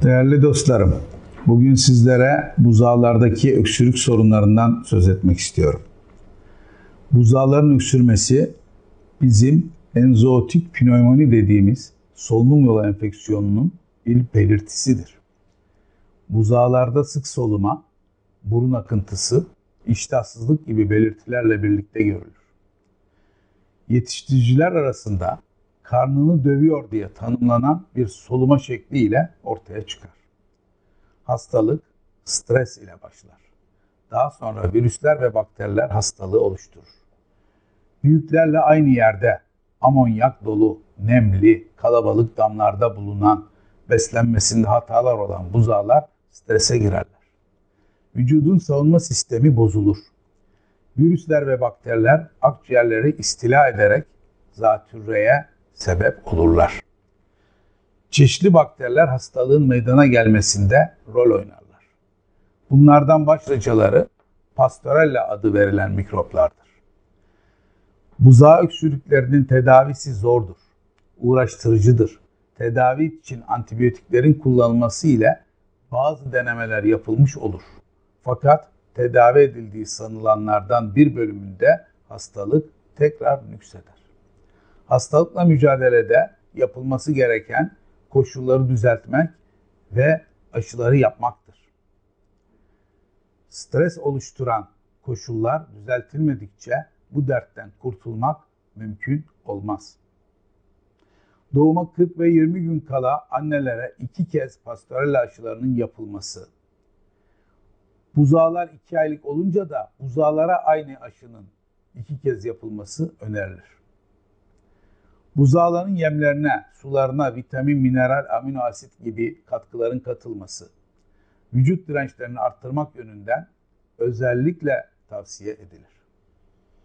Değerli dostlarım, bugün sizlere buzağlardaki öksürük sorunlarından söz etmek istiyorum. Buzağların öksürmesi bizim enzootik pnömoni dediğimiz solunum yolu enfeksiyonunun bir belirtisidir. Buzağlarda sık soluma, burun akıntısı, iştahsızlık gibi belirtilerle birlikte görülür. Yetiştiriciler arasında karnını dövüyor diye tanımlanan bir soluma şekliyle ortaya çıkar. Hastalık stres ile başlar. Daha sonra virüsler ve bakteriler hastalığı oluşturur. Büyüklerle aynı yerde amonyak dolu, nemli, kalabalık damlarda bulunan, beslenmesinde hatalar olan buzağlar strese girerler. Vücudun savunma sistemi bozulur. Virüsler ve bakteriler akciğerleri istila ederek zatürreye sebep olurlar. Çeşitli bakteriler hastalığın meydana gelmesinde rol oynarlar. Bunlardan başlıcaları Pastorella adı verilen mikroplardır. Buzağı öksürüklerinin tedavisi zordur, uğraştırıcıdır. Tedavi için antibiyotiklerin kullanılması ile bazı denemeler yapılmış olur. Fakat tedavi edildiği sanılanlardan bir bölümünde hastalık tekrar nükseder. Hastalıkla mücadelede yapılması gereken koşulları düzeltmek ve aşıları yapmaktır. Stres oluşturan koşullar düzeltilmedikçe bu dertten kurtulmak mümkün olmaz. Doğuma 40 ve 20 gün kala annelere 2 kez Pastorella aşılarının yapılması. Buzağlar 2 aylık olunca da buzağlara aynı aşının 2 kez yapılması önerilir. Buzağların yemlerine, sularına vitamin, mineral, amino asit gibi katkıların katılması, vücut dirençlerini arttırmak yönünden özellikle tavsiye edilir.